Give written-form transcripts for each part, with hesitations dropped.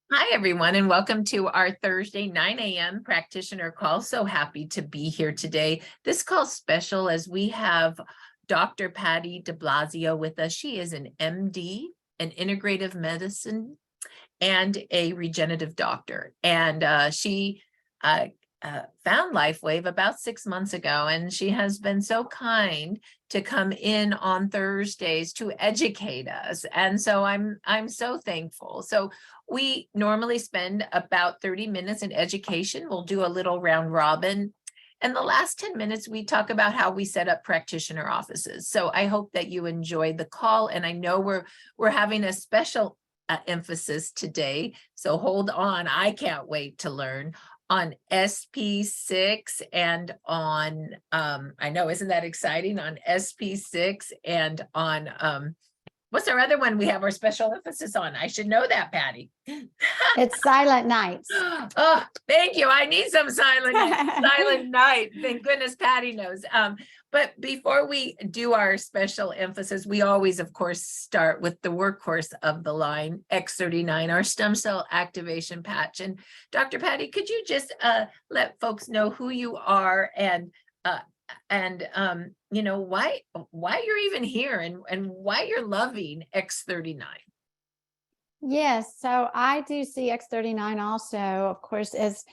Hi, everyone, and welcome to our Thursday 9 a.m. practitioner call. So happy to be here today. This call's special as we have Dr. DeBlasio with us. She is an MD, an integrative medicine, and a regenerative doctor. And she found Lifewave about 6 months ago, and she has been so kind to come in on Thursdays to educate us. And so I'm so thankful. So we normally spend about 30 minutes in education. We'll do a little round robin. And the last 10 minutes, we talk about how we set up practitioner offices. So I hope that you enjoyed the call. And I know we're having a special emphasis today. So hold on. I can't wait to learn on SP6 and on, I know, isn't that exciting? On SP6 and on, what's our other one we have our special emphasis on? I should know that, Patty. It's Silent Nights. Oh, thank you. I need some silent night. Thank goodness Patty knows. But before we do our special emphasis, we always, of course, start with the workhorse of the line, X39, our stem cell activation patch. And Dr. Patty, could you just let folks know who you are and you know, why you're even here and why you're loving X39? Yes, so I do see X39 also, of course, as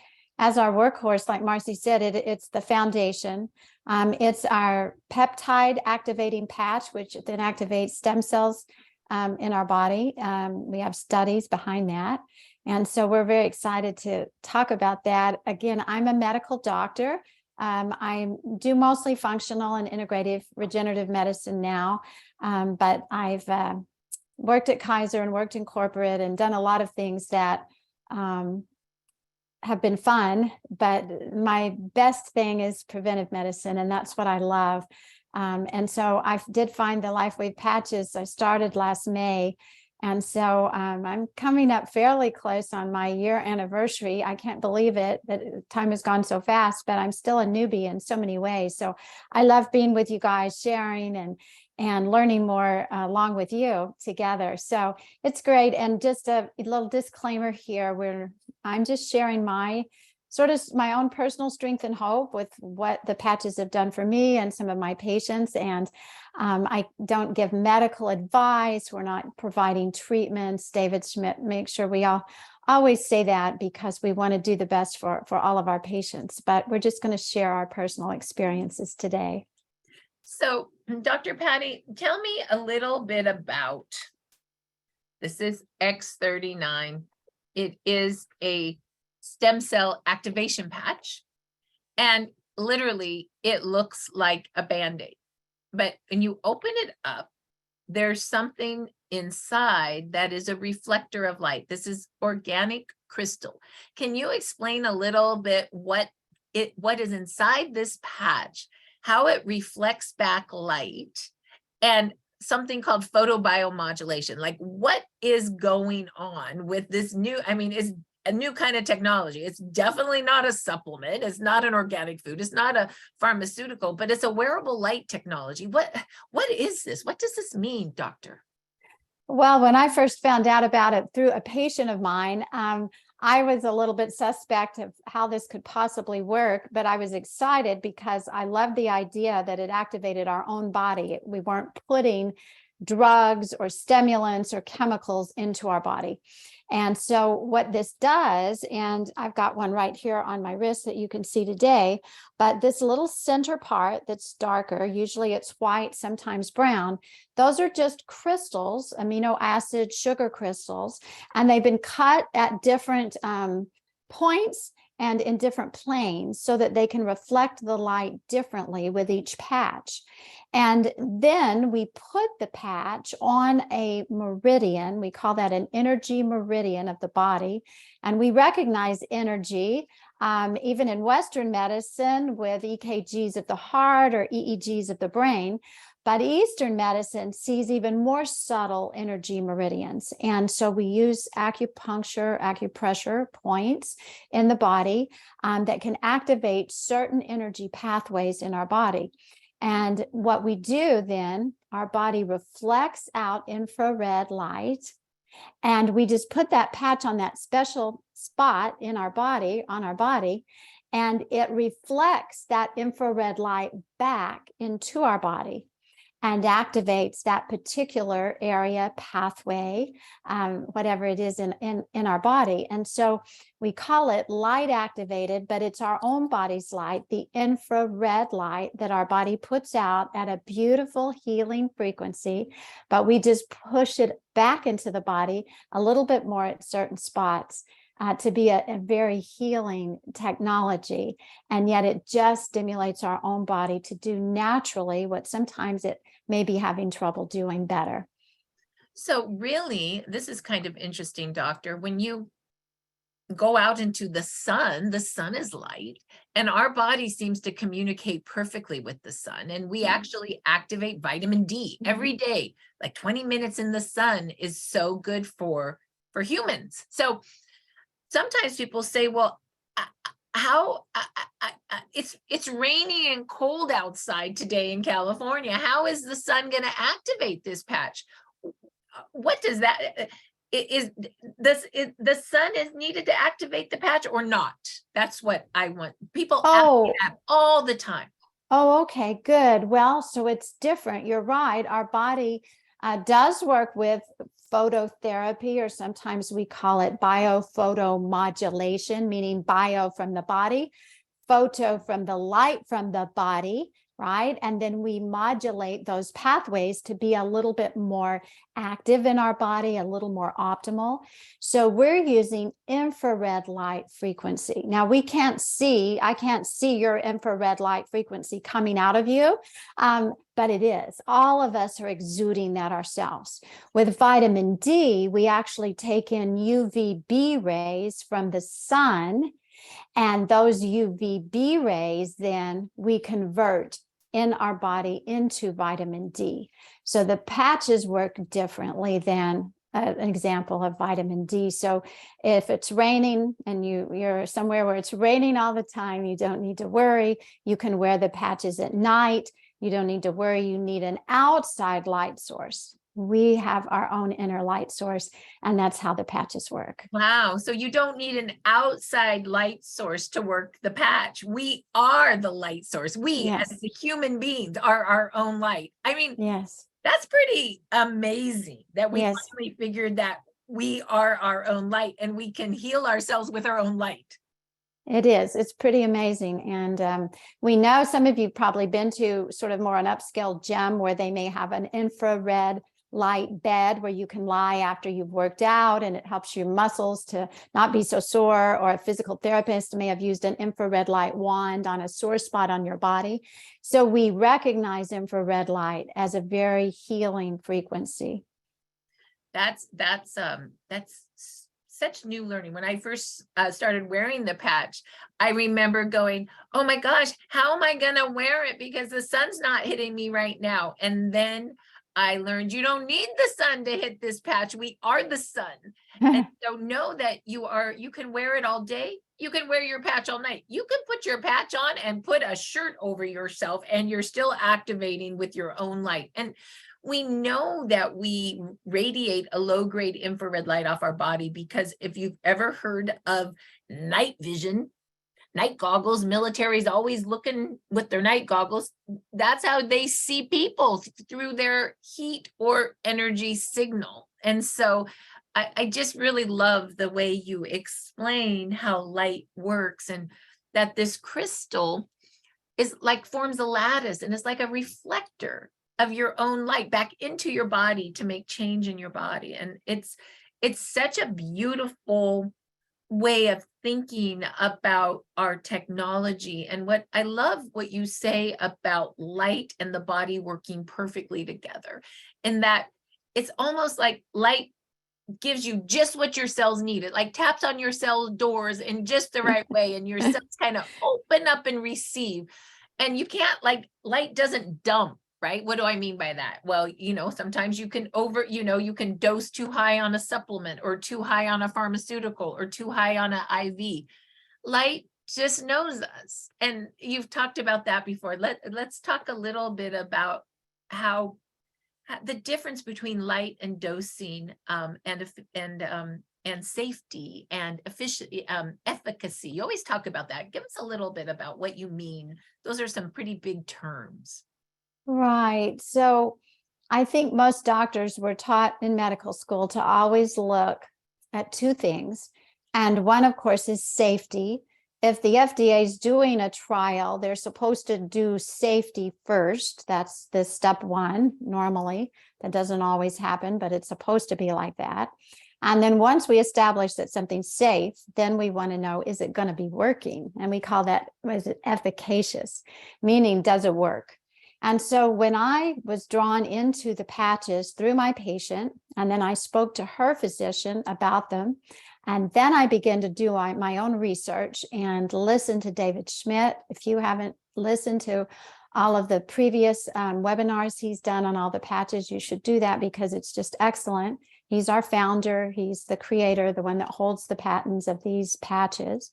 our workhorse, like Marci said, it's the foundation. It's our peptide activating patch, which then activates stem cells in our body. We have studies behind that. And so we're very excited to talk about that. Again, I'm a medical doctor. I do mostly functional and integrative regenerative medicine now, but I've worked at Kaiser and worked in corporate and done a lot of things that have been fun, but my best thing is preventive medicine, and that's what I love. And so I did find the Lifewave patches. I started last May. And so I'm coming up fairly close on my year anniversary. I can't believe it, that time has gone so fast, but I'm still a newbie in so many ways. So I love being with you guys, sharing and learning more along with you together. So it's great. And just a little disclaimer here, where I'm just sharing my own personal strength and hope with what the patches have done for me and some of my patients. And I don't give medical advice. We're not providing treatments. David Schmidt makes sure we all always say that, because we want to do the best for all of our patients. But we're just going to share our personal experiences today. So, Dr. Patty, tell me a little bit about, this is X39. It is a stem cell activation patch, and literally it looks like a Band-Aid. But when you open it up, there's something inside that is a reflector of light. This is organic crystal. Can you explain a little bit what is inside this patch, how it reflects back light, and something called photobiomodulation? Like, what is going on with this new, I mean, it's a new kind of technology. It's definitely not a supplement. It's not an organic food. It's not a pharmaceutical, but it's a wearable light technology. What is this? What does this mean, doctor? Well, when I first found out about it through a patient of mine, I was a little bit suspect of how this could possibly work, but I was excited because I loved the idea that it activated our own body. We weren't putting drugs or stimulants or chemicals into our body. And so what this does, and I've got one right here on my wrist that you can see today, but this little center part that's darker, usually it's white, sometimes brown, those are just crystals, amino acid sugar crystals, and they've been cut at different points and in different planes so that they can reflect the light differently with each patch. And then we put the patch on a meridian. We call that an energy meridian of the body. And we recognize energy, even in Western medicine, with EKGs of the heart or EEGs of the brain. But Eastern medicine sees even more subtle energy meridians. And so we use acupressure points in the body that can activate certain energy pathways in our body. And what we do then, our body reflects out infrared light, And we just put that patch on that special spot in our body, on our body, and it reflects that infrared light back into our body and activates that particular area, pathway, whatever it is in our body. And so we call it light activated, but it's our own body's light, the infrared light that our body puts out at a beautiful healing frequency, but we just push it back into the body a little bit more at certain spots. To be a very healing technology. And yet it just stimulates our own body to do naturally what sometimes it may be having trouble doing better. So really, this is kind of interesting, doctor. When you go out into the sun is light, and our body seems to communicate perfectly with the sun. And we actually activate vitamin D every day. Like 20 minutes in the sun is so good for humans. So sometimes people say, well, it's rainy and cold outside today in California. How is the sun going to activate this patch? What does that, the sun is needed to activate the patch or not? That's what I want. People ask me that all the time. Oh, okay, good. Well, so it's different. You're right. Our body does work with phototherapy, or sometimes we call it biophotomodulation, meaning bio from the body, photo from the light from the body, right? And then we modulate those pathways to be a little bit more active in our body, a little more optimal. So we're using infrared light frequency. Now I can't see your infrared light frequency coming out of you, but it is. All of us are exuding that ourselves. With vitamin D, we actually take in UVB rays from the sun, and those UVB rays, then we convert in our body into vitamin D. So the patches work differently than an example of vitamin D. So if it's raining and you're somewhere where it's raining all the time, you don't need to worry. You can wear the patches at night. You don't need to worry. You need an outside light source. We have our own inner light source, and that's how the patches work. Wow. So you don't need an outside light source to work the patch. We are the light source. We, as the human beings, are our own light. I mean, yes, that's pretty amazing that we finally figured that we are our own light and we can heal ourselves with our own light. It is. It's pretty amazing. And we know some of you probably been to sort of more an upscale gym where they may have an infrared light bed where you can lie after you've worked out, and it helps your muscles to not be so sore, or a physical therapist may have used an infrared light wand on a sore spot on your body. So we recognize infrared light as a very healing frequency. That's such new learning. When I first started wearing the patch, I remember going, oh my gosh, how am I gonna wear it? Because the sun's not hitting me right now. And then I learned you don't need the sun to hit this patch. We are the sun. And so know that you can wear it all day. You can wear your patch all night. You can put your patch on and put a shirt over yourself, and you're still activating with your own light. And we know that we radiate a low-grade infrared light off our body because if you've ever heard of night vision, night goggles, military is always looking with their night goggles. That's how they see people, through their heat or energy signal. And so I just really love the way you explain how light works, and that this crystal is like forms a lattice and it's like a reflector of your own light back into your body to make change in your body. And it's such a beautiful way of thinking about our technology. And what I love what you say about light and the body working perfectly together, in that it's almost like light gives you just what your cells need. It like taps on your cell doors in just the right way, and your cells kind of open up and receive. And you can't, like, light doesn't dump, right? What do I mean by that? Well, sometimes you can you can dose too high on a supplement, or too high on a pharmaceutical, or too high on an IV. Light just knows us. And you've talked about that before. Let's talk a little bit about how the difference between light and dosing, and safety and efficacy. You always talk about that. Give us a little bit about what you mean. Those are some pretty big terms. Right. So I think most doctors were taught in medical school to always look at two things. And one, of course, is safety. If the FDA is doing a trial, they're supposed to do safety first. That's the step one normally. That doesn't always happen, but it's supposed to be like that. And then once we establish that something's safe, then we want to know, is it going to be working? And we call that, is it efficacious? Meaning, does it work? And so when I was drawn into the patches through my patient, and then I spoke to her physician about them, and then I began to do my own research and listen to David Schmidt. If you haven't listened to all of the previous webinars he's done on all the patches, you should do that because it's just excellent. He's our founder. He's the creator, the one that holds the patents of these patches.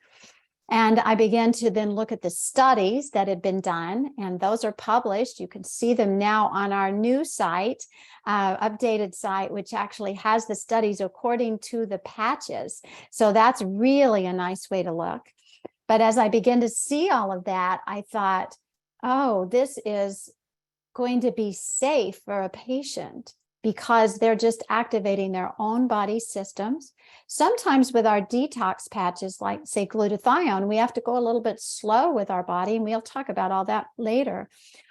And I began to then look at the studies that had been done, and those are published. You can see them now on our new site, updated site, which actually has the studies according to the patches. So that's really a nice way to look. But as I began to see all of that, I thought, oh, this is going to be safe for a patient, because they're just activating their own body systems. Sometimes with our detox patches, like say glutathione, we have to go a little bit slow with our body, and we'll talk about all that later.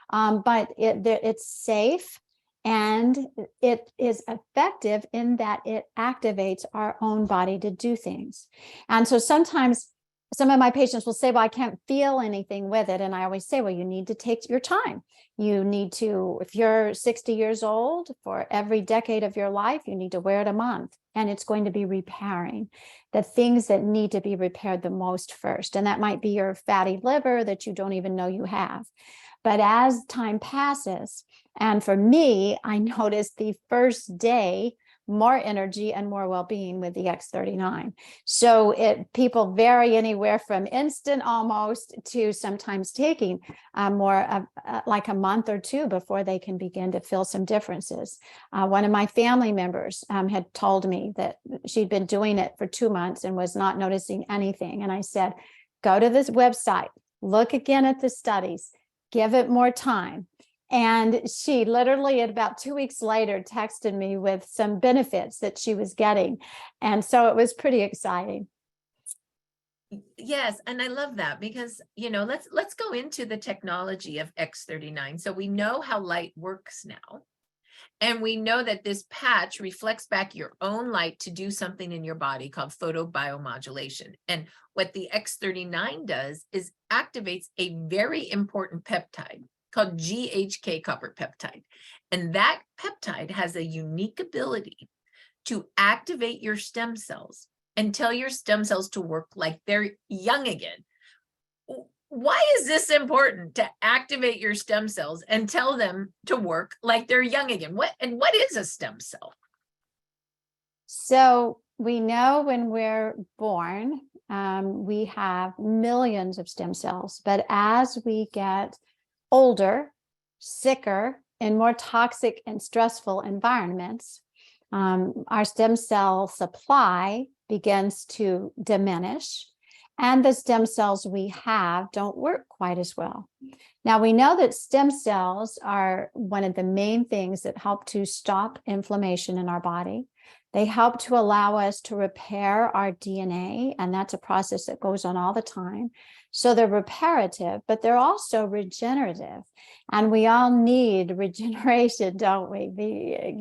But it's safe and it is effective in that it activates our own body to do things. And so sometimes some of my patients will say, well, I can't feel anything with it. And I always say, well, you need to take your time. You need to, if you're 60 years old, for every decade of your life, you need to wear it a month. And it's going to be repairing the things that need to be repaired the most first. And that might be your fatty liver that you don't even know you have. But as time passes, and for me, I noticed the first day more energy and more well-being with the X39. So people vary anywhere from instant almost to sometimes taking more of like a month or two before they can begin to feel some differences. One of my family members had told me that she'd been doing it for 2 months and was not noticing anything. And I said, go to this website, look again at the studies, give it more time. And she literally at about 2 weeks later texted me with some benefits that she was getting. And so it was pretty exciting. Yes, and I love that because, let's go into the technology of X39. So we know how light works now. And we know that this patch reflects back your own light to do something in your body called photobiomodulation. And what the X39 does is activates a very important peptide called GHK copper peptide. And that peptide has a unique ability to activate your stem cells and tell your stem cells to work like they're young again. Why is this important to activate your stem cells and tell them to work like they're young again? What is a stem cell? So we know when we're born, we have millions of stem cells, but as we get older, sicker, in more toxic and stressful environments, our stem cell supply begins to diminish, and the stem cells we have don't work quite as well. Now, we know that stem cells are one of the main things that help to stop inflammation in our body. They help to allow us to repair our DNA, and that's a process that goes on all the time. So they're reparative, but they're also regenerative. And we all need regeneration, don't we?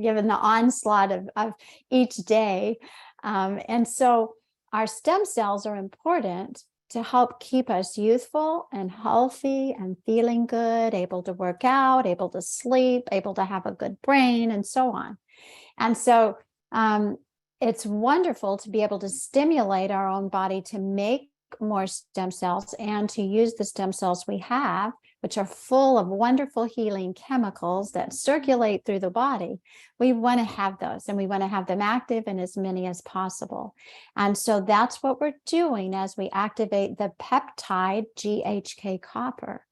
Given the onslaught of each day. And so our stem cells are important to help keep us youthful and healthy and feeling good, able to work out, able to sleep, able to have a good brain, and so on. And so it's wonderful to be able to stimulate our own body to make more stem cells and to use the stem cells we have, which are full of wonderful healing chemicals that circulate through the body. We want to have those, and we want to have them active in as many as possible. And so that's what we're doing as we activate the peptide GHK copper.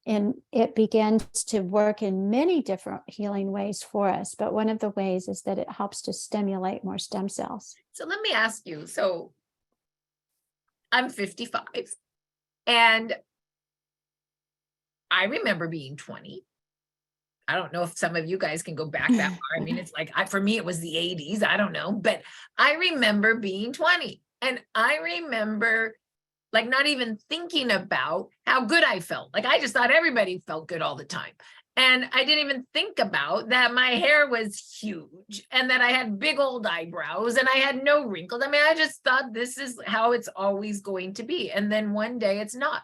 and it begins to work in many different healing ways for us. But one of the ways is that it helps to stimulate more stem cells. So let me ask you, so I'm 55 and I remember being 20. I don't know if some of you guys can go back that far. I mean, it's like, for me, it was the 80s. I don't know, but I remember being 20 and I remember like not even thinking about how good I felt. Like I just thought everybody felt good all the time. And I didn't even think about that my hair was huge and that I had big old eyebrows and I had no wrinkles. I mean, I just thought this is how it's always going to be. And then one day it's not.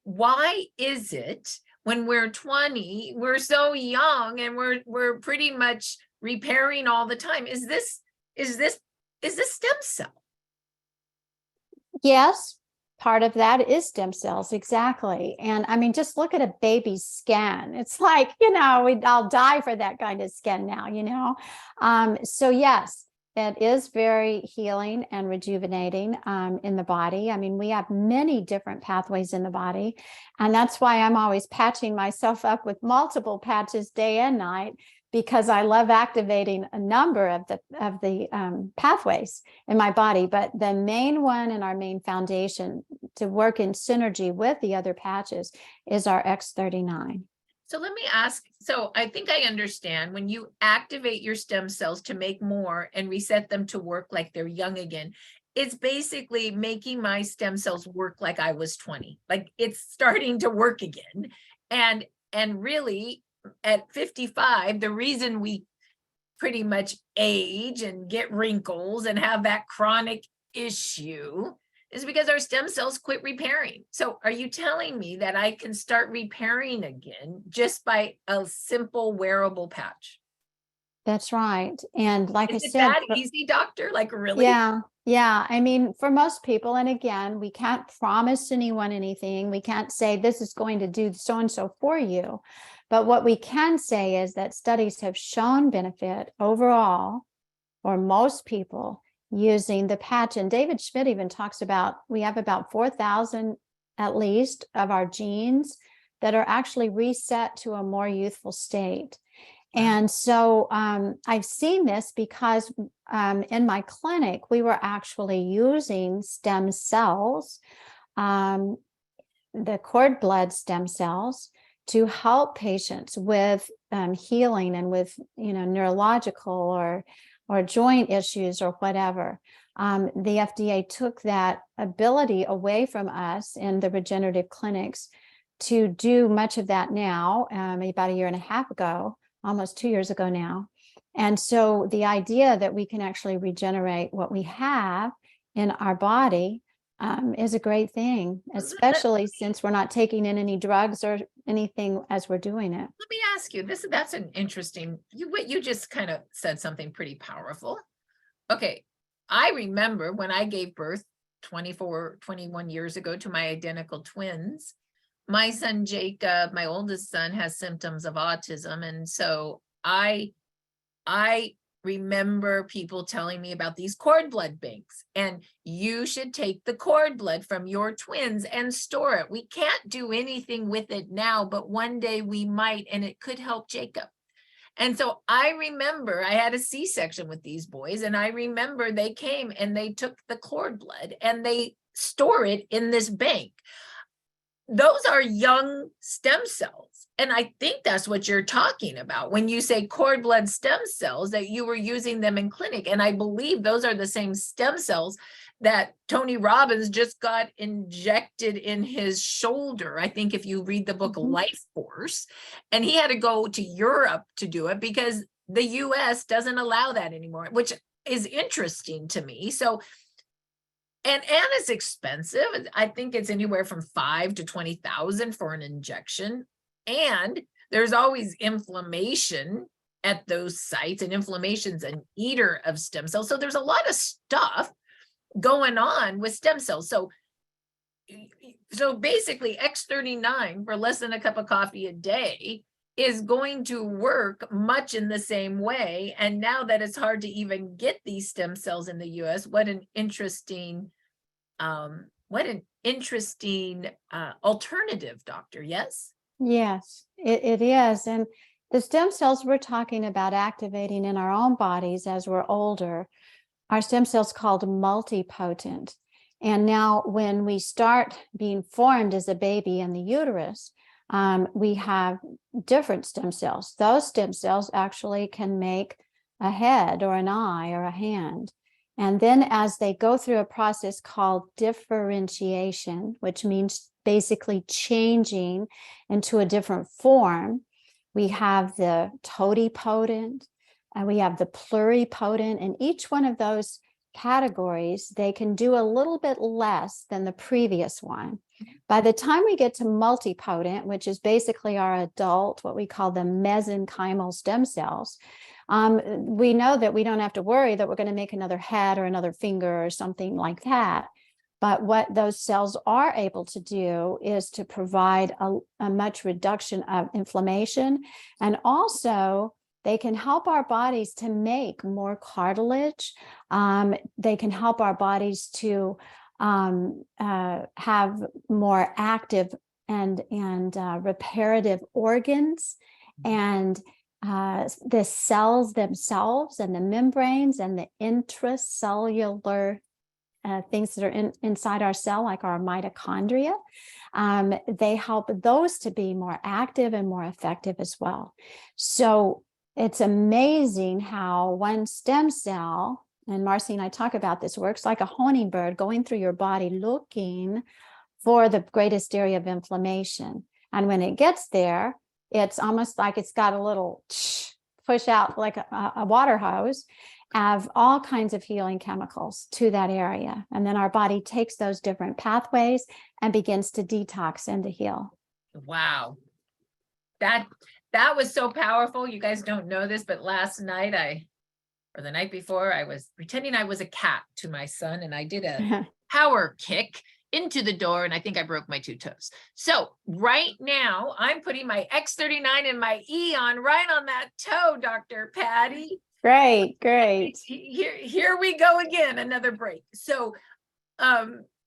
Why is it when we're 20, we're so young and we're pretty much repairing all the time? Is this stem cell? Yes, part of that is stem cells, exactly. And I mean, just look at a baby's skin. It's like, I'll die for that kind of skin now, So yes, it is very healing and rejuvenating in the body. I mean, we have many different pathways in the body, and that's why I'm always patching myself up with multiple patches day and night, because I love activating a number of the pathways in my body. But the main one and our main foundation to work in synergy with the other patches is our X39. So let me ask, so I think I understand when you activate your stem cells to make more and reset them to work like they're young again, it's basically making my stem cells work like I was 20, like it's starting to work again. And really, at 55, the reason we pretty much age and get wrinkles and have that chronic issue is because our stem cells quit repairing. So are you telling me that I can start repairing again just by a simple wearable patch? That's right. And like Is I it said, that easy, doctor? Like really? Yeah. I mean, for most people, and again, we can't promise anyone anything. We can't say this is going to do so-and-so for you. But what we can say is that studies have shown benefit overall for most people using the patch. And David Schmidt even talks about, we have about 4,000 at least of our genes that are actually reset to a more youthful state. And so I've seen this because in my clinic, we were actually using stem cells, the cord blood stem cells, to help patients with healing and with neurological or joint issues or whatever. The FDA took that ability away from us in the regenerative clinics to do much of that now, about a year and a half ago, almost 2 years ago now. And so the idea that we can actually regenerate what we have in our body is a great thing, especially since we're not taking in any drugs or anything as we're doing it. Let me ask you, that's an interesting, you just kind of said something pretty powerful. Okay, I remember when I gave birth 21 years ago to my identical twins, my son Jacob, my oldest son, has symptoms of autism. And so I remember people telling me about these cord blood banks, and you should take the cord blood from your twins and store it. We can't do anything with it now, but one day we might, and it could help Jacob. And so I remember I had a C-section with these boys, and I remember they came and they took the cord blood and they store it in this bank. Those are young stem cells. And I think that's what you're talking about when you say cord blood stem cells, that you were using them in clinic. And I believe those are the same stem cells that Tony Robbins just got injected in his shoulder. I think if you read the book Life Force, and he had to go to Europe to do it because the US doesn't allow that anymore, which is interesting to me. So and it's expensive. I think it's anywhere from $5,000 to $20,000 for an injection. And there's always inflammation at those sites, and inflammation's an eater of stem cells. So there's a lot of stuff going on with stem cells. So basically X39 for less than a cup of coffee a day is going to work much in the same way. And now that it's hard to even get these stem cells in the US, what an interesting interesting alternative, doctor. Yes? Yes, it is. And the stem cells we're talking about activating in our own bodies as we're older are stem cells called multipotent. And now when we start being formed as a baby in the uterus, we have different stem cells. Those stem cells actually can make a head or an eye or a hand. And then as they go through a process called differentiation, which means basically changing into a different form, we have the totipotent and we have the pluripotent. And each one of those categories, they can do a little bit less than the previous one. By the time we get to multipotent, which is basically our adult, what we call the mesenchymal stem cells, we know that we don't have to worry that we're going to make another head or another finger or something like that. But what those cells are able to do is to provide a much reduction of inflammation. And also, they can help our bodies to make more cartilage. They can help our bodies to have more active and reparative organs, and the cells themselves and the membranes and the intracellular things that are inside our cell, like our mitochondria, they help those to be more active and more effective as well. So it's amazing how one stem cell, and Marci and I talk about this, works like a honing bird going through your body looking for the greatest area of inflammation. And when it gets there, it's almost like it's got a little push out like a water hose of all kinds of healing chemicals to that area. And then our body takes those different pathways and begins to detox and to heal. Wow. That was so powerful. You guys don't know this, but last night or the night before, I was pretending I was a cat to my son, and I did a power kick into the door, and I think I broke my 2 toes. So right now I'm putting my X39 and my Eon right on that toe, Dr. Patty. Great. Here we go again, another break. So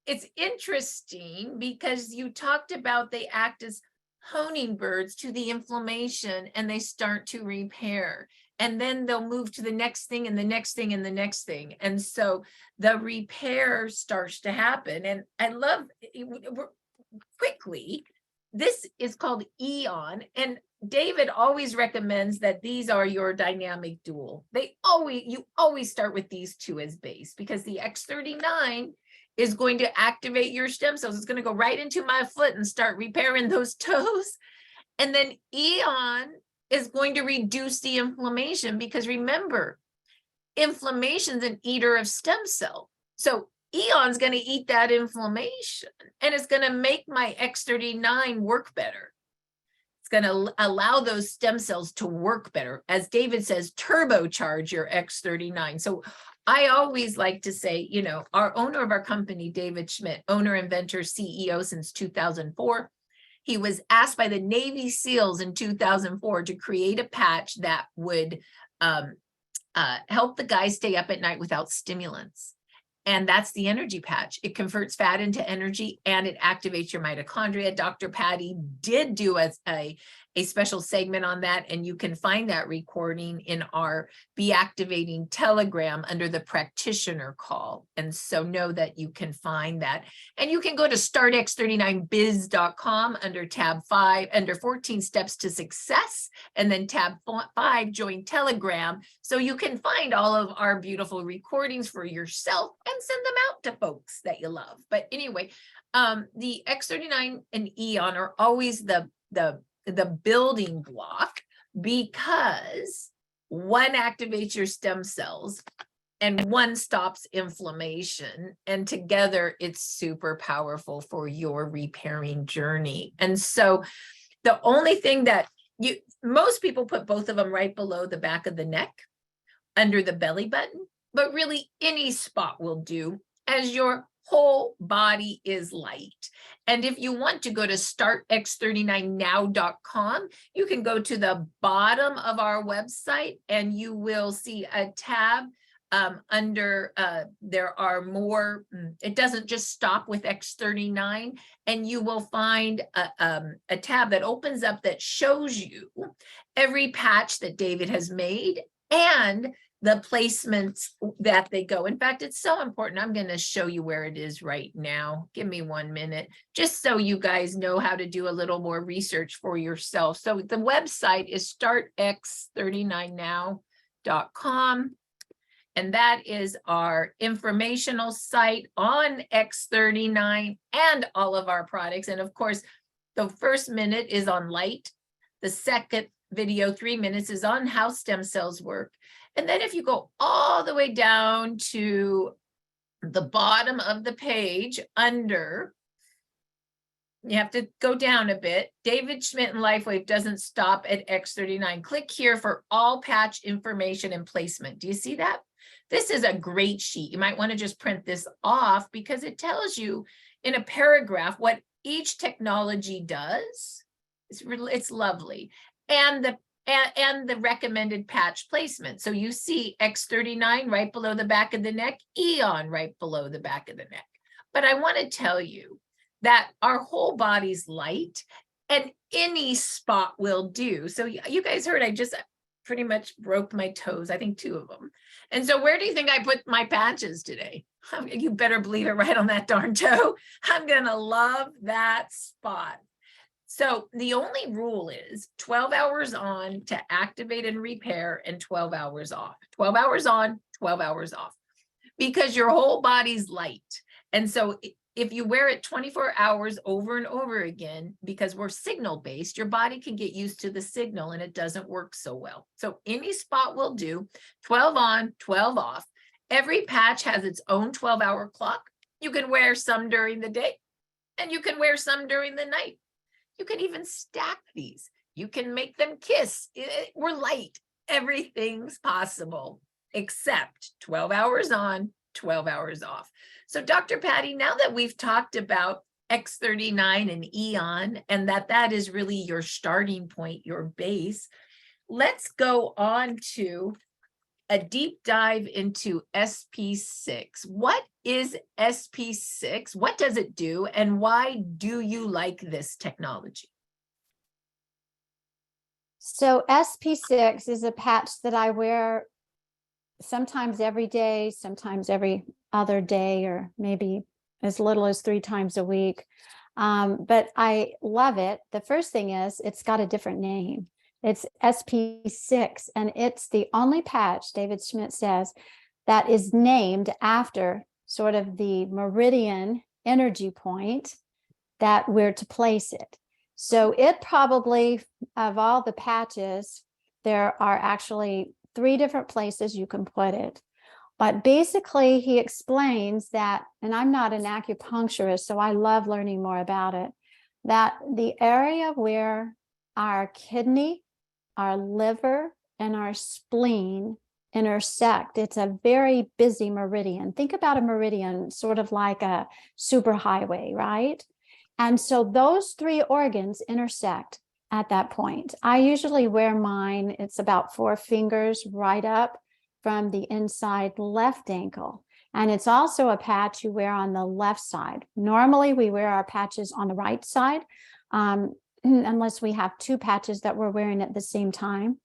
it's interesting because you talked about they act as honing birds to the inflammation, and they start to repair, and then they'll move to the next thing and the next thing and the next thing. And so the repair starts to happen. And I love quickly, this is called Eon, and David always recommends that these are your dynamic dual. You always start with these 2 as base, because the X39 is going to activate your stem cells. It's going to go right into my foot and start repairing those toes. And then Eon is going to reduce the inflammation, because remember, inflammation is an eater of stem cell. So Eon's going to eat that inflammation, and it's going to make my X39 work better. It's going to allow those stem cells to work better. As David says, turbocharge your X39. So I always like to say, our owner of our company, David Schmidt, owner, inventor, CEO since 2004, he was asked by the Navy SEALs in 2004 to create a patch that would help the guys stay up at night without stimulants. And that's the energy patch. It converts fat into energy, and it activates your mitochondria. Dr. Patty did do a special segment on that, and you can find that recording in our Be Activating Telegram under the Practitioner call. And so know that you can find that. And you can go to startx39biz.com under tab 5, under 14 steps to success, and then tab 5, join Telegram. So you can find all of our beautiful recordings for yourself and send them out to folks that you love. But anyway, the X39 and Eon are always the building block, because one activates your stem cells and one stops inflammation, and together it's super powerful for your repairing journey. And so the only thing that most people put both of them right below the back of the neck, under the belly button, but really any spot will do, as your whole body is light. And if you want to go to startx39now.com, you can go to the bottom of our website and you will see a tab there are more, it doesn't just stop with X39, and you will find a tab that opens up that shows you every patch that David has made and the placements that they go. In fact, it's so important. I'm going to show you where it is right now. Give me 1 minute, just so you guys know how to do a little more research for yourself. So the website is startx39now.com. And that is our informational site on X39 and all of our products. And of course, the first minute is on light. The second video, 3 minutes, is on how stem cells work. And then if you go all the way down to the bottom of the page under, you have to go down a bit. David Schmidt and Lifewave doesn't stop at X39. Click here for all patch information and placement. Do you see that? This is a great sheet. You might want to just print this off because it tells you in a paragraph what each technology does. It's lovely. And the recommended patch placement. So you see X39 right below the back of the neck, Eon right below the back of the neck. But I want to tell you that our whole body's light and any spot will do. So you guys heard, I just pretty much broke my toes, I think 2 of them. And so where do you think I put my patches today? You better believe it, right on that darn toe. I'm gonna love that spot. So the only rule is 12 hours on to activate and repair and 12 hours off. 12 hours on, 12 hours off, because your whole body's light. And so if you wear it 24 hours over and over again, because we're signal based, your body can get used to the signal and it doesn't work so well. So any spot will do, 12 on, 12 off. Every patch has its own 12-hour clock. You can wear some during the day and you can wear some during the night. You can even stack these. You can make them kiss. We're light. Everything's possible except 12 hours on, 12 hours off. So Dr. Patty, now that we've talked about X39 and Eon, and that is really your starting point, your base, let's go on to a deep dive into SP6. What is SP6? What does it do? And why do you like this technology? So SP6 is a patch that I wear sometimes every day, sometimes every other day, or maybe as little as 3 times a week. But I love it. The first thing is it's got a different name. It's SP6, and it's the only patch, David Schmidt says, that is named after sort of the meridian energy point that we're to place it. So it probably, of all the patches, there are actually 3 different places you can put it. But basically, he explains that, and I'm not an acupuncturist, so I love learning more about it, that the area where our kidney, our liver, and our spleen intersect, it's a very busy meridian. Think about a meridian sort of like a superhighway, right? And so those 3 organs intersect at that point. I usually wear mine, it's about 4 fingers right up from the inside left ankle. And it's also a patch you wear on the left side. Normally we wear our patches on the right side, unless we have 2 patches that we're wearing at the same time.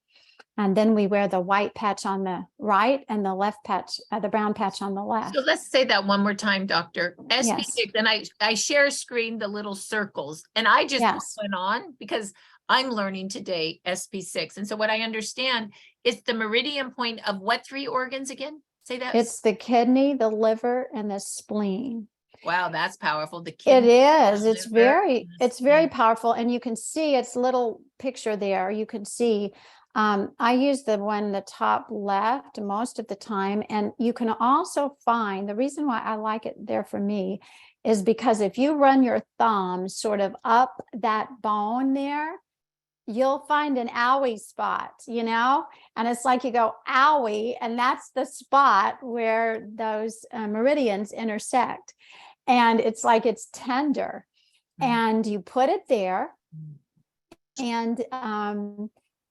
And then we wear the white patch on the right and the left patch, the brown patch on the left. So let's say that one more time, Doctor. SP6, Yes. and I share a screen, the little circles, and I just Yes. went on because I'm learning today SP6. And so what I understand is the meridian point of what 3 organs again? Say that. It's the kidney, the liver, and the spleen. Wow, that's powerful. The It kidney, is. the It's liver, very, and the it's very spleen. powerful. And you can see its little picture there. You can see, I use the one, the top left most of the time. And you can also find, the reason why I like it there for me is because if you run your thumb sort of up that bone there, you'll find an owie spot, you know, and it's like you go owie, and that's the spot where those meridians intersect. And it's like it's tender, and you put it there, and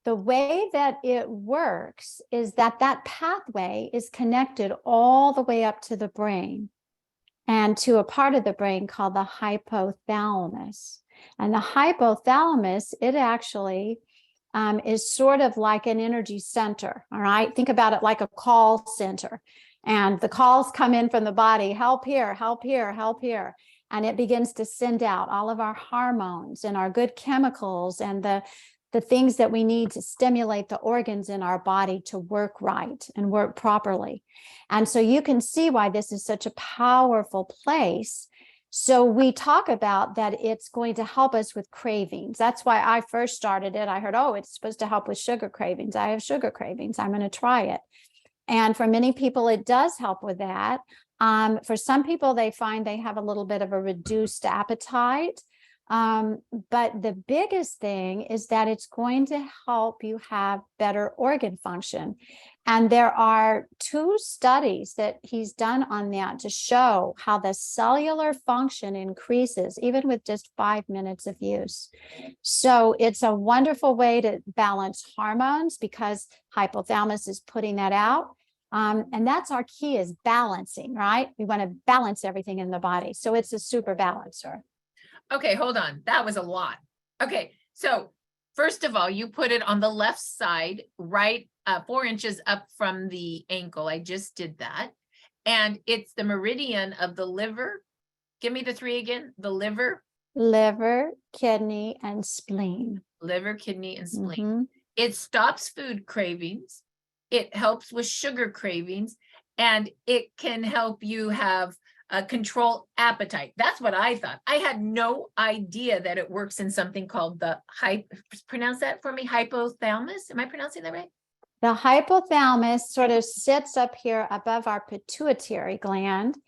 The way that it works is that that pathway is connected all the way up to the brain and to a part of the brain called the hypothalamus. And the hypothalamus, it actually is sort of like an energy center. All right. Think about it like a call center. And the calls come in from the body, help here, help here, help here. And it begins to send out all of our hormones and our good chemicals and the things that we need to stimulate the organs in our body to work right and work properly. And so you can see why this is such a powerful place. So we talk about that it's going to help us with cravings. That's why I first started it. I heard, oh, it's supposed to help with sugar cravings. I have sugar cravings. I'm going to try it. And for many people, it does help with that. For some people, they find they have a little bit of a reduced appetite. But the biggest thing is that it's going to help you have better organ function. And there are 2 studies that he's done on that to show how the cellular function increases even with just 5 minutes of use. So it's a wonderful way to balance hormones because hypothalamus is putting that out. And that's our key, is balancing, right? We want to balance everything in the body. So it's a super balancer. Okay, hold on. That was a lot. Okay, so first of all, you put it on the left side, right, 4 inches up from the ankle. I just did that. And it's the meridian of the liver. Give me the 3 again. The liver. Liver, kidney, and spleen. Liver, kidney, and spleen. Mm-hmm. It stops food cravings. It helps with sugar cravings. And it can help you have control appetite. That's what I thought. I had no idea that it works in something called the pronounce that for me, hypothalamus. Am I pronouncing that right? The hypothalamus sort of sits up here above our pituitary gland,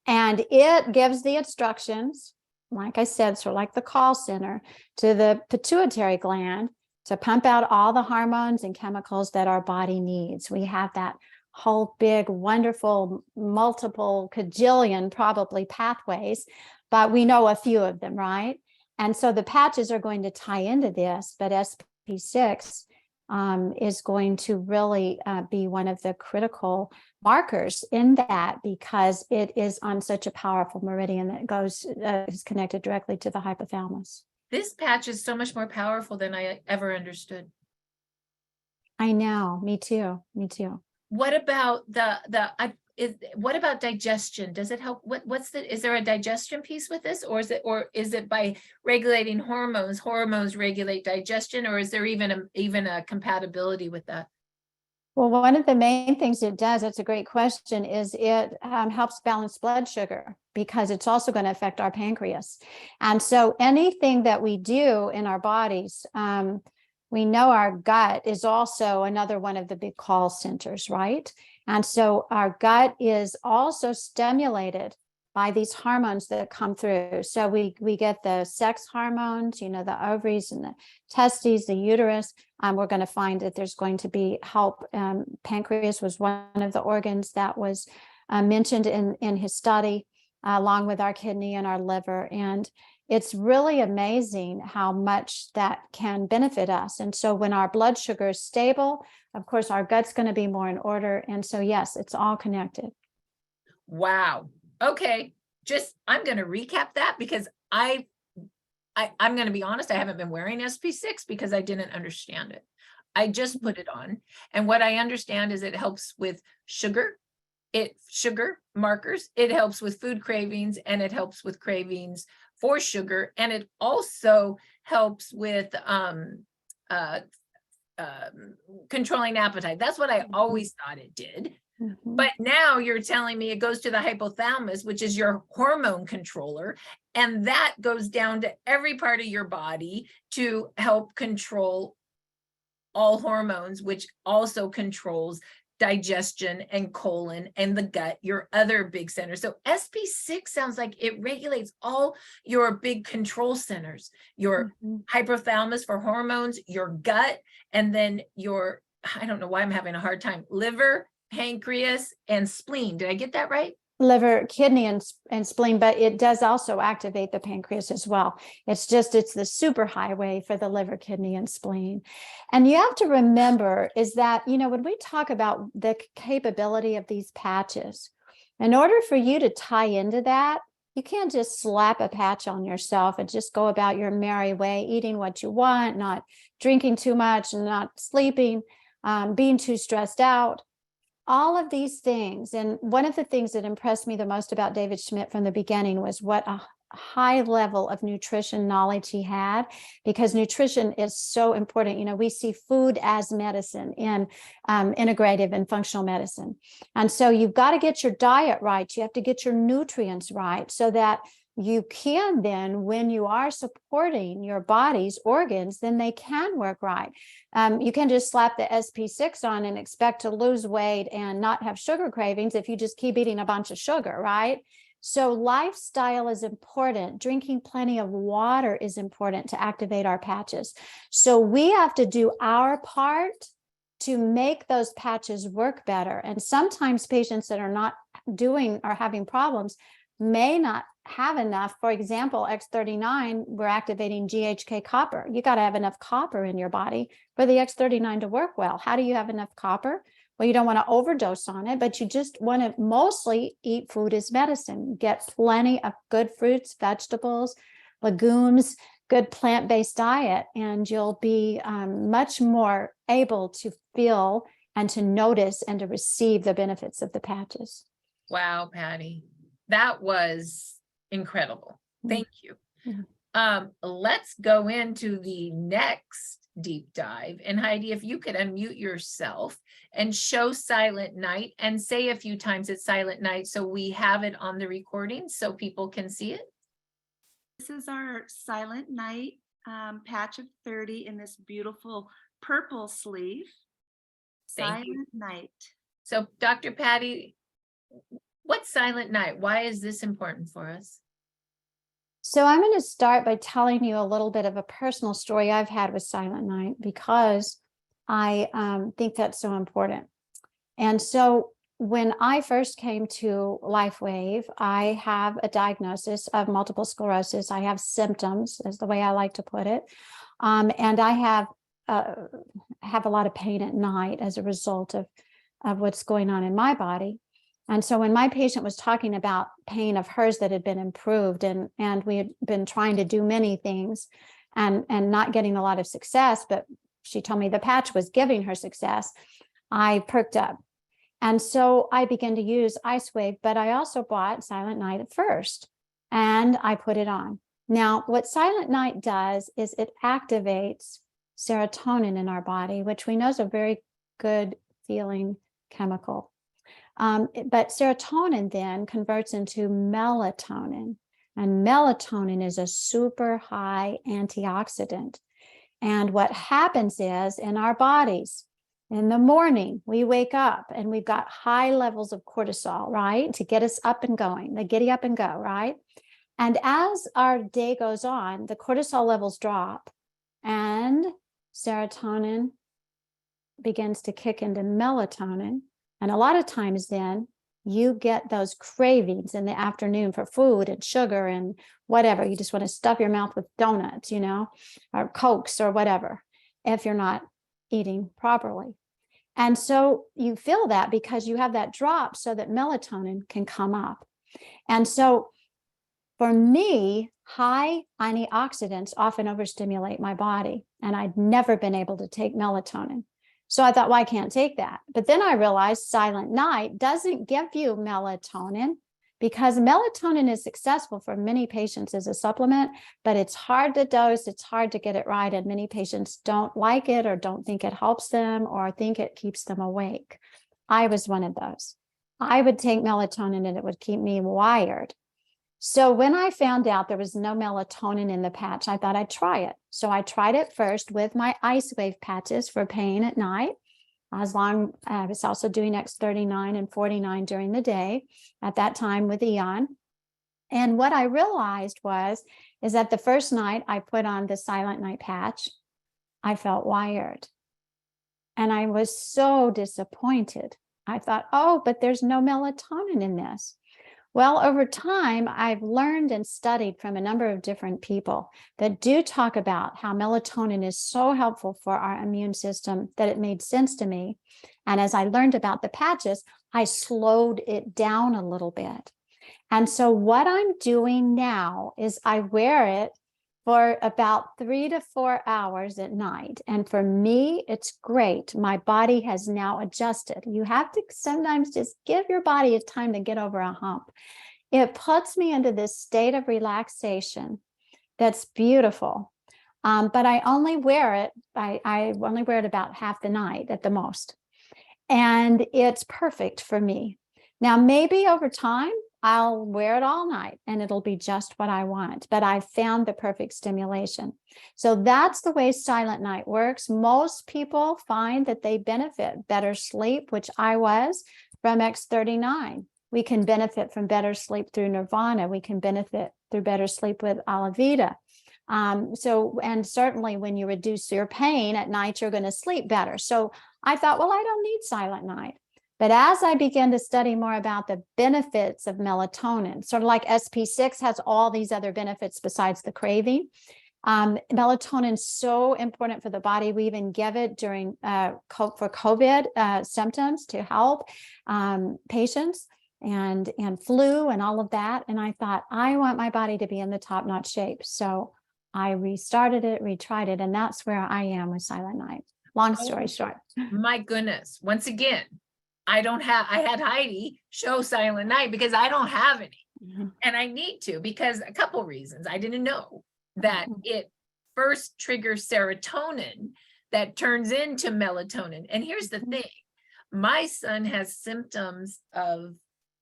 and it gives the instructions, like I said, sort of like the call center, to the pituitary gland to pump out all the hormones and chemicals that our body needs. We have that whole big, wonderful, multiple cajillion probably pathways, but we know a few of them, right? And so the patches are going to tie into this, but SP6 is going to really be one of the critical markers in that, because it is on such a powerful meridian that goes is connected directly to the hypothalamus. This patch is so much more powerful than I ever understood. I know, me too, me too. What about what about digestion? Does it help? Is there a digestion piece with this, or is it by regulating hormones? Hormones regulate digestion, or is there even a compatibility with that? Well, one of the main things it does, that's a great question, is it helps balance blood sugar, because it's also going to affect our pancreas. And so anything that we do in our bodies, we know our gut is also another one of the big call centers, right? And so our gut is also stimulated by these hormones that come through. So we get the sex hormones, you know, the ovaries and the testes, the uterus. We're going to find that there's going to be help. Pancreas was one of the organs that was mentioned in his study, along with our kidney and our liver. And it's really amazing how much that can benefit us. And so when our blood sugar is stable, of course, our gut's going to be more in order. And so, yes, it's all connected. Wow. Okay. I'm going to recap that, because I'm going to be honest, I haven't been wearing SP6 because I didn't understand it. I just put it on. And what I understand is it helps with sugar markers. It helps with food cravings, and it helps with cravings for sugar. And it also helps with controlling appetite. That's what I always thought it did. Mm-hmm. But now you're telling me it goes to the hypothalamus, which is your hormone controller, and that goes down to every part of your body to help control all hormones, which also controls digestion and colon and the gut, your other big centers. So SP6 sounds like it regulates all your big control centers, your hypothalamus for hormones, your gut, and then I don't know why I'm having a hard time, liver, pancreas, and spleen. Did I get that right? liver, kidney, and spleen, but it does also activate the pancreas as well. It's the super highway for the liver, kidney, and spleen. And you have to remember is that, when we talk about the capability of these patches, in order for you to tie into that, you can't just slap a patch on yourself and just go about your merry way, eating what you want, not drinking too much and not sleeping, being too stressed out. All of these things. And one of the things that impressed me the most about David Schmidt from the beginning was what a high level of nutrition knowledge he had, because nutrition is so important. We see food as medicine in integrative and functional medicine. And so you've got to get your diet right. You have to get your nutrients right so that you can then, when you are supporting your body's organs, then they can work right. You can just slap the SP6 on and expect to lose weight and not have sugar cravings if you just keep eating a bunch of sugar, right? So lifestyle is important. Drinking plenty of water is important to activate our patches. So we have to do our part to make those patches work better. And sometimes patients that are not doing or having problems may not have enough. For example, X39, we're activating GHK copper. You got to have enough copper in your body for the X39 to work well. How do you have enough copper? Well, you don't want to overdose on it, but you just want to mostly eat food as medicine. Get plenty of good fruits, vegetables, legumes, good plant-based diet, and you'll be much more able to feel and to notice and to receive the benefits of the patches. Wow, Patty, that was incredible. Thank you. Let's go into the next deep dive. And Heidi, if you could unmute yourself and show Silent Night and say a few times it's Silent Night so we have it on the recording so people can see it. This is our Silent Night patch of 30 in this beautiful purple sleeve. Silent Night. So Dr. Patty, what's Silent Night? Why is this important for us? So I'm going to start by telling you a little bit of a personal story I've had with Silent Night, because I think that's so important. And so when I first came to Lifewave, I have a diagnosis of multiple sclerosis. I have symptoms, is the way I like to put it. And I have a lot of pain at night as a result of what's going on in my body. And so when my patient was talking about pain of hers that had been improved, and we had been trying to do many things and not getting a lot of success, but she told me the patch was giving her success, I perked up. And so I began to use Icewave, but I also bought Silent Night at first, and I put it on. Now, what Silent Night does is it activates serotonin in our body, which we know is a very good feeling chemical. But serotonin then converts into melatonin, and melatonin is a super high antioxidant. And what happens is in our bodies, in the morning, we wake up and we've got high levels of cortisol, right? To get us up and going, the giddy up and go, right? And as our day goes on, the cortisol levels drop and serotonin begins to kick into melatonin. And a lot of times then you get those cravings in the afternoon for food and sugar and whatever. You just want to stuff your mouth with donuts, or Cokes or whatever, if you're not eating properly. And so you feel that because you have that drop so that melatonin can come up. And so for me, high antioxidants often overstimulate my body, and I'd never been able to take melatonin. So I thought, well, I can't take that. But then I realized Silent Night doesn't give you melatonin, because melatonin is successful for many patients as a supplement, but it's hard to dose, it's hard to get it right, and many patients don't like it or don't think it helps them or think it keeps them awake. I was one of those. I would take melatonin and it would keep me wired. So when I found out there was no melatonin in the patch, I thought I'd try it. So I tried it first with my Icewave patches for pain at night. I was also doing X39 and 49 during the day at that time with Aeon. And what I realized is that the first night I put on the Silent Night patch, I felt wired. And I was so disappointed. I thought, oh, but there's no melatonin in this. Well, over time, I've learned and studied from a number of different people that do talk about how melatonin is so helpful for our immune system that it made sense to me. And as I learned about the patches, I slowed it down a little bit. And so what I'm doing now is I wear it for about 3 to 4 hours at night. And for me, it's great. My body has now adjusted. You have to sometimes just give your body a time to get over a hump. It puts me into this state of relaxation that's beautiful. But I only wear it, I only wear it about half the night at the most. And it's perfect for me. Now, maybe over time, I'll wear it all night and it'll be just what I want, but I found the perfect stimulation. So that's the way Silent Night works. Most people find that they benefit better sleep, which I was from X39. We can benefit from better sleep through Nirvana. We can benefit through better sleep with Alavida. And certainly when you reduce your pain at night, you're going to sleep better. So I thought, well, I don't need Silent Night. But as I began to study more about the benefits of melatonin, sort of like SP6 has all these other benefits besides the craving. Melatonin is so important for the body. We even give it during for COVID symptoms to help patients and flu and all of that. And I thought, I want my body to be in the top-notch shape. So I restarted it, retried it, and that's where I am with Silent Night. Long story short. My goodness. Once again, I had Heidi show Silent Night because I don't have any. And I need to, because a couple reasons. I didn't know that it first triggers serotonin that turns into melatonin. And here's the thing. My son has symptoms of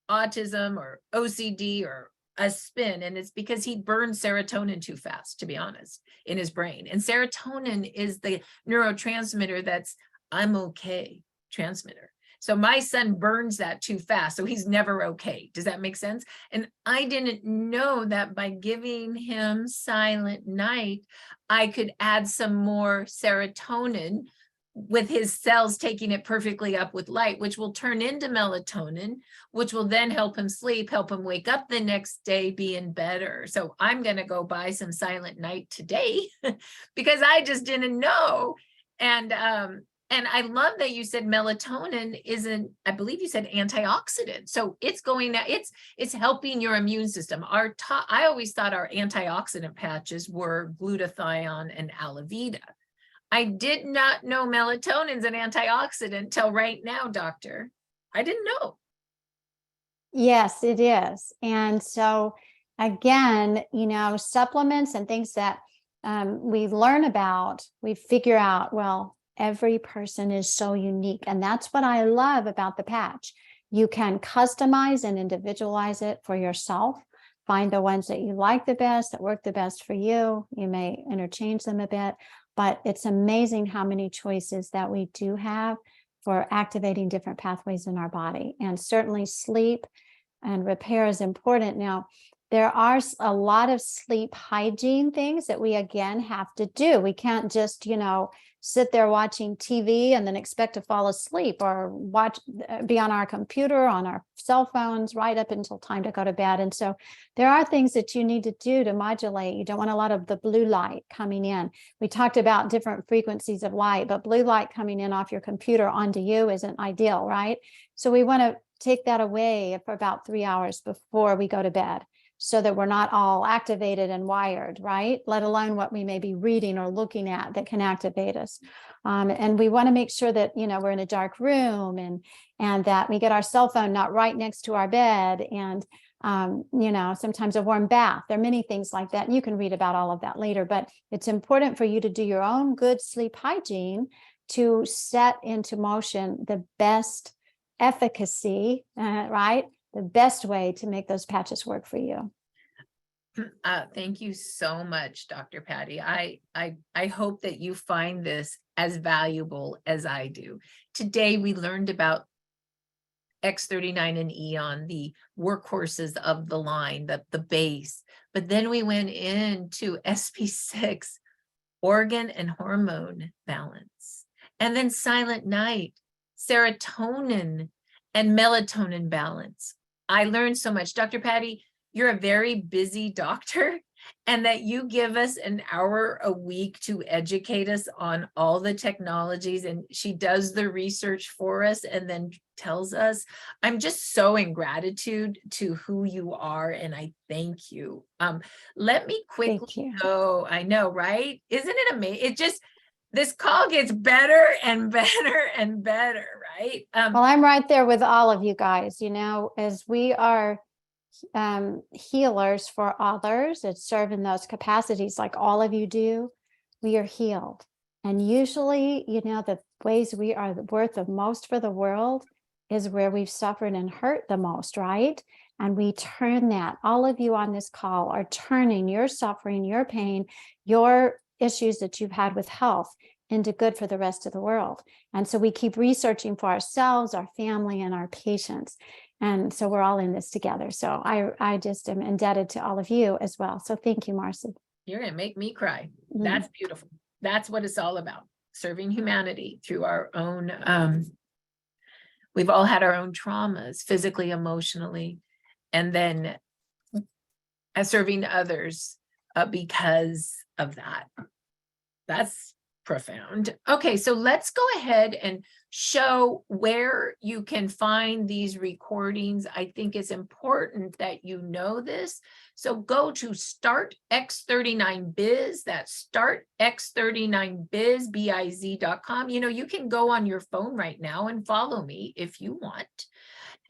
autism or OCD or a spin, and it's because he burns serotonin too fast, to be honest, in his brain. And serotonin is the neurotransmitter that's I'm okay transmitter. So my son burns that too fast, so he's never okay. Does that make sense? And I didn't know that by giving him Silent Night, I could add some more serotonin with his cells taking it perfectly up with light, which will turn into melatonin, which will then help him sleep, help him wake up the next day being better. So I'm going to go buy some Silent Night today because I just didn't know. And I love that you said melatonin isn't, I believe you said antioxidant. So it's it's helping your immune system. I always thought our antioxidant patches were glutathione and Alavida. I did not know melatonin's an antioxidant till right now, doctor. I didn't know. Yes, it is. And so again, supplements and things that we learn about, we figure out, well, every person is so unique. And that's what I love about the patch. You can customize and individualize it for yourself. Find the ones that you like the best, that work the best for you. You may interchange them a bit, but it's amazing how many choices that we do have for activating different pathways in our body. And certainly sleep and repair is important. Now, there are a lot of sleep hygiene things that we, again, have to do. We can't just, sit there watching TV and then expect to fall asleep, or be on our computer, on our cell phones, right up until time to go to bed. And so there are things that you need to do to modulate. You don't want a lot of the blue light coming in. We talked about different frequencies of light, but blue light coming in off your computer onto you isn't ideal, right? So we want to take that away for about 3 hours before we go to bed, so that we're not all activated and wired, right? Let alone what we may be reading or looking at that can activate us. And we want to make sure that, we're in a dark room and that we get our cell phone not right next to our bed, and, sometimes a warm bath. There are many things like that. And you can read about all of that later, but it's important for you to do your own good sleep hygiene to set into motion the best efficacy, right? The best way to make those patches work for you. Thank you so much, Dr. Patty. I hope that you find this as valuable as I do. Today, we learned about X39 and Eon, the workhorses of the line, the base. But then we went into SP6, organ and hormone balance. And then Silent Night, serotonin and melatonin balance. I learned so much. Dr. Patty, you're a very busy doctor, and that you give us an hour a week to educate us on all the technologies, and she does the research for us and then tells us. I'm just so in gratitude to who you are, and I thank you. Let me Thank quickly you. go. I know, right? Isn't it amazing? It just, this call gets better and better and better, right? Well, I'm right there with all of you guys, as we are healers for others that serve in those capacities like all of you do, we are healed. And usually, the ways we are worth the most for the world is where we've suffered and hurt the most, right? And we turn that. All of you on this call are turning your suffering, your pain, your issues that you've had with health into good for the rest of the world. And so we keep researching for ourselves, our family, and our patients. And so we're all in this together. So I just am indebted to all of you as well. So thank you, Marci. You're going to make me cry. That's beautiful. That's what it's all about. Serving humanity through our own, we've all had our own traumas, physically, emotionally, and then serving others because of that. That's profound. Okay, so let's go ahead and show where you can find these recordings. I think it's important that you know this. So go to Start X39 Biz. That's startx39biz.com. You can go on your phone right now and follow me if you want.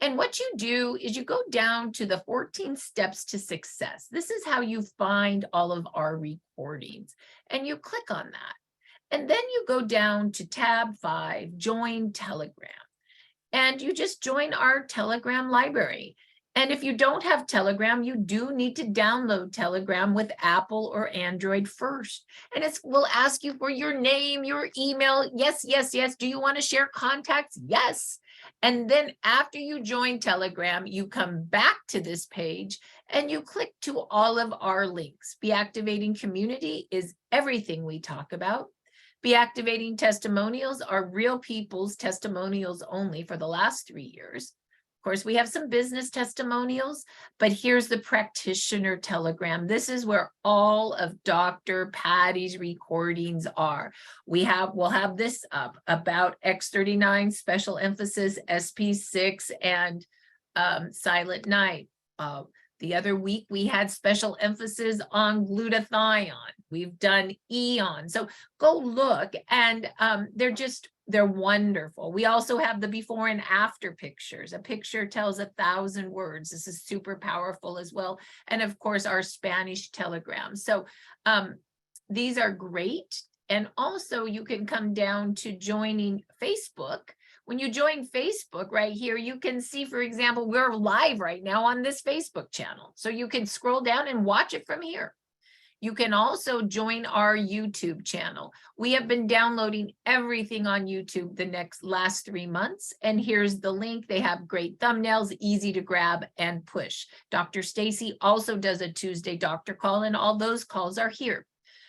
And what you do is you go down to the 14 steps to success. This is how you find all of our recordings, and you click on that. And then you go down to tab 5, join Telegram, and you just join our Telegram library. And if you don't have Telegram, you do need to download Telegram with Apple or Android first. And we'll ask you for your name, your email. Yes, yes, yes. Do you want to share contacts? Yes. And then after you join Telegram, you come back to this page and you click to all of our links. Be Activating Community is everything we talk about. Be Activating Testimonials are real people's testimonials only for the last 3 years. Of course, we have some business testimonials, but here's the Practitioner Telegram. This is where all of Dr. Patty's recordings are. We'll have this up about X39, special emphasis, SP6, and Silent Night. The other week, we had special emphasis on glutathione. We've done Aeon. So go look, and they're wonderful. We also have the before and after pictures. A picture tells 1,000 words. This is super powerful as well. And of course, our Spanish telegram. So these are great. And also you can come down to joining Facebook. When you join Facebook right here, you can see, for example, we're live right now on this Facebook channel. So you can scroll down and watch it from here. You can also join our YouTube channel. We have been downloading everything on YouTube the last 3 months. And here's the link. They have great thumbnails, easy to grab and push. Dr. Stacy also does a Tuesday doctor call, and all those calls are here.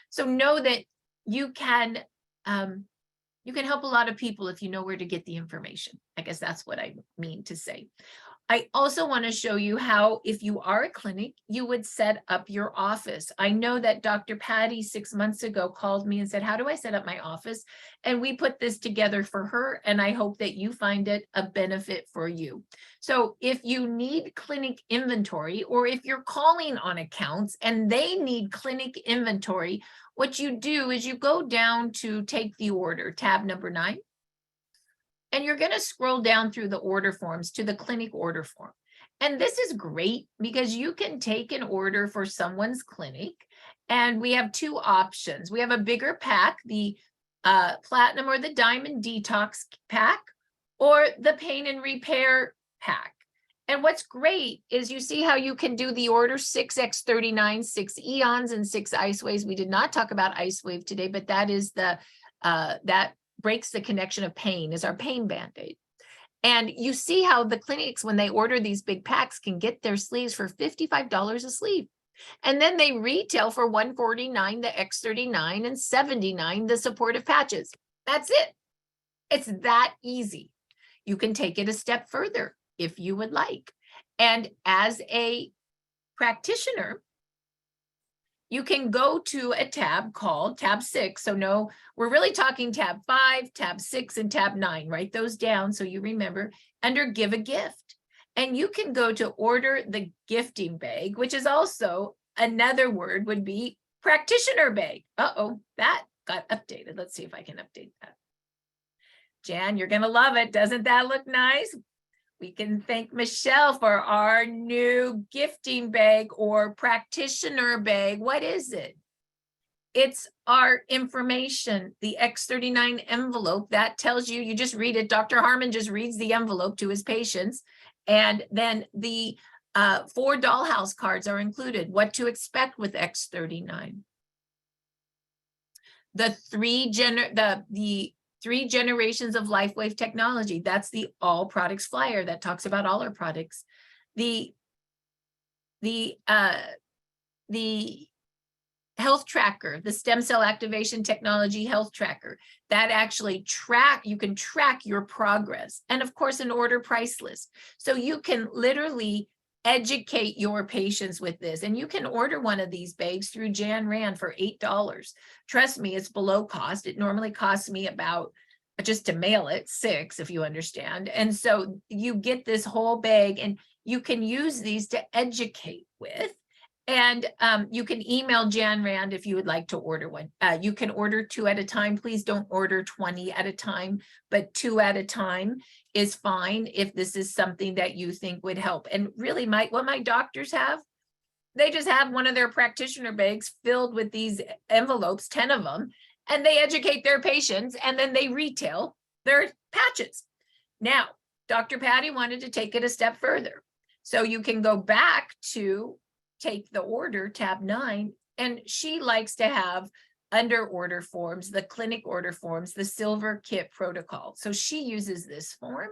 So know that you can help a lot of people if you know where to get the information. I guess that's what I mean to say. I also want to show you how, if you are a clinic, you would set up your office. I know that Dr. Patty 6 months ago called me and said, how do I set up my office? And we put this together for her, and I hope that you find it a benefit for you. So if you need clinic inventory, or if you're calling on accounts and they need clinic inventory, what you do is you go down to take the order, tab number 9. And you're going to scroll down through the order forms to the clinic order form. And this is great because you can take an order for someone's clinic. And we have 2 options. We have a bigger pack, the Platinum or the Diamond Detox pack, or the Pain and Repair pack. And what's great is you see how you can do the order 6 X39, 6 Eons, and 6 Icewaves. We did not talk about Icewave today, but that is that breaks the connection of pain, is our pain band-aid. And you see how the clinics, when they order these big packs, can get their sleeves for $55 a sleeve. And then they retail for $149 the X39 and $79 the supportive patches. That's it. It's that easy. You can take it a step further if you would like. And as a practitioner, you can go to a tab called tab 6. So no, we're really talking tab 5, tab 6, and tab 9. Write those down so you remember, under give a gift. And you can go to order the gifting bag, which is also another word would be practitioner bag. Uh-oh, that got updated. Let's see if I can update that. Jan, you're going to love it. Doesn't that look nice? We can thank Michelle for our new gifting bag or practitioner bag. What is it? It's our information, the X39 envelope that tells you, you just read it. Dr. Harmon just reads the envelope to his patients. And then the 4 dollhouse cards are included. What to expect with X39. The three generations of Lifewave technology. That's the all products flyer that talks about all our products. The health tracker, the stem cell activation technology health tracker that actually you can track your progress. And of course, an order price list. So you can literally educate your patients with this. And you can order one of these bags through Jan Rand for $8. Trust me, it's below cost. It normally costs me about, just to mail it, $6, if you understand. And so you get this whole bag and you can use these to educate with. And you can email Jan Rand if you would like to order one. You can order 2 at a time. Please don't order 20 at a time, but 2 at a time is fine if this is something that you think would help. And really, what my doctors have, they just have one of their practitioner bags filled with these envelopes, 10 of them, and they educate their patients and then they retail their patches. Now, Dr. Patty wanted to take it a step further. So you can go back to take the order, tab 9, and she likes to have under order forms, the clinic order forms, the silver kit protocol. So she uses this form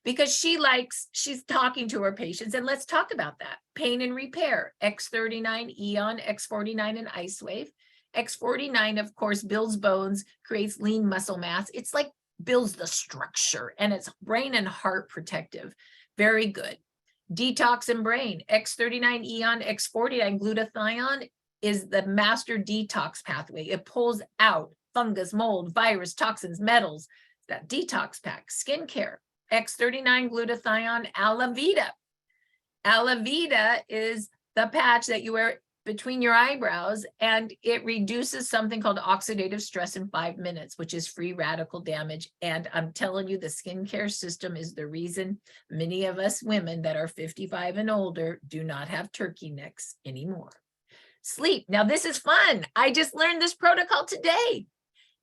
because she's talking to her patients. And let's talk about that. Pain and repair, X39 Eon, X49 and Icewave. X49, of course, builds bones, creates lean muscle mass. It's like builds the structure, and it's brain and heart protective. Very good. Detox and brain, X39 Eon, X49 glutathione is the master detox pathway. It pulls out fungus, mold, virus, toxins, metals, that detox pack. Skincare, X39 glutathione, Alavita. Alavita is the patch that you wear between your eyebrows, and it reduces something called oxidative stress in 5 minutes, which is free radical damage. And I'm telling you, the skincare system is the reason many of us women that are 55 and older do not have turkey necks anymore. Sleep. Now this is fun. I just learned this protocol today.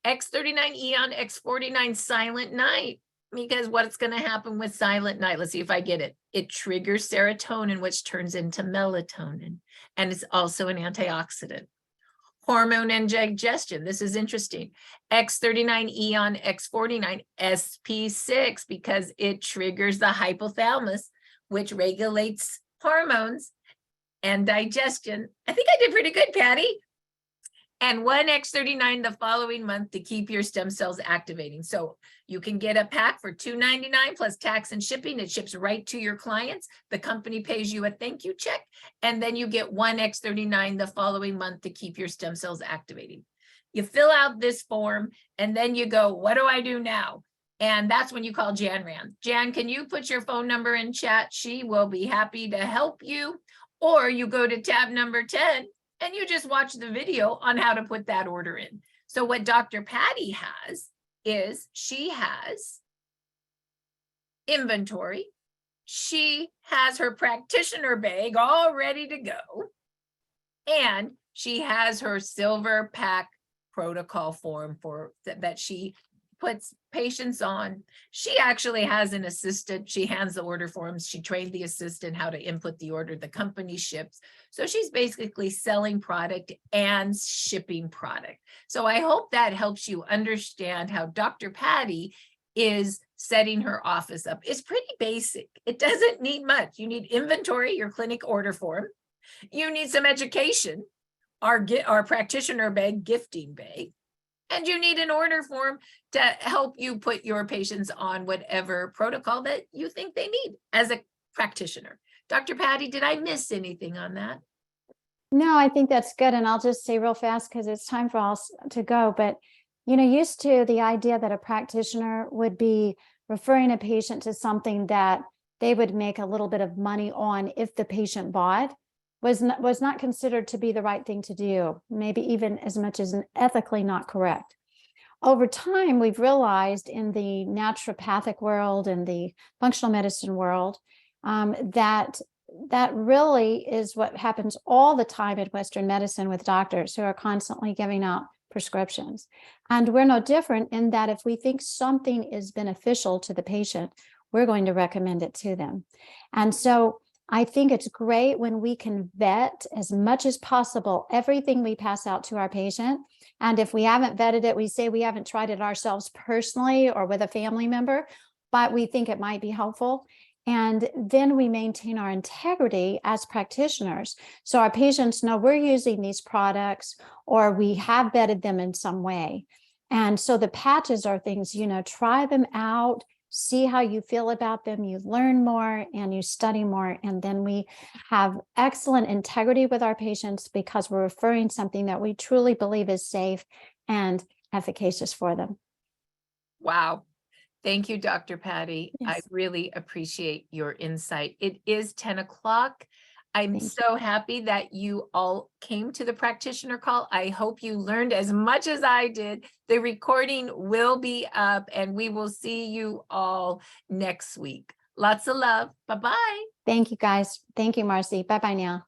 X39 Eon, X49 Silent Night. Because what's going to happen with Silent Night? Let's see if I get it. It triggers serotonin, which turns into melatonin. And it's also an antioxidant. Hormone and digestion. This is interesting. X39 Eon, X49 SP6, because it triggers the hypothalamus, which regulates hormones and digestion. I think I did pretty good, Patty. And 1 X39 the following month to keep your stem cells activating. So you can get a pack for $2.99 plus tax and shipping. It ships right to your clients. The company pays you a thank you check. And then you get 1 X39 the following month to keep your stem cells activating. You fill out this form and then you go, what do I do now? And that's when you call Jan Rand. Jan, can you put your phone number in chat? She will be happy to help you. Or you go to tab number 10 and you just watch the video on how to put that order in. So what Dr. Patty has is she has inventory. She has her practitioner bag all ready to go. And she has her silver pack protocol form for that she puts patients on. She actually has an assistant. She hands the order forms. She trained the assistant how to input the order. The company ships. So she's basically selling product and shipping product. So I hope that helps you understand how Dr. Patty is setting her office up. It's pretty basic. It doesn't need much. You need inventory, your clinic order form. You need some education, our practitioner bag, gifting bag. And you need an order form to help you put your patients on whatever protocol that you think they need as a practitioner. Dr. Patty, did I miss anything on that? No, I think that's good. And I'll just say real fast because it's time for us to go. But, used to the idea that a practitioner would be referring a patient to something that they would make a little bit of money on if the patient bought was not considered to be the right thing to do, maybe even as much as ethically not correct. Over time, we've realized in the naturopathic world and the functional medicine world that really is what happens all the time in Western medicine with doctors who are constantly giving out prescriptions. And we're no different in that if we think something is beneficial to the patient, we're going to recommend it to them. And so I think it's great when we can vet as much as possible everything we pass out to our patient. And if we haven't vetted it, we say we haven't tried it ourselves personally or with a family member, but we think it might be helpful. And then we maintain our integrity as practitioners. So our patients know we're using these products or we have vetted them in some way. And so the patches are things, try them out, see how you feel about them, you learn more and you study more. And then we have excellent integrity with our patients because we're referring something that we truly believe is safe and efficacious for them. Wow. Thank you, Dr. Patty. I Yes. really appreciate your insight. It is 10 o'clock. I'm so happy that you all came to the practitioner call. I hope you learned as much as I did. The recording will be up and we will see you all next week. Lots of love. Bye-bye. Thank you, guys. Thank you, Marci. Bye-bye now.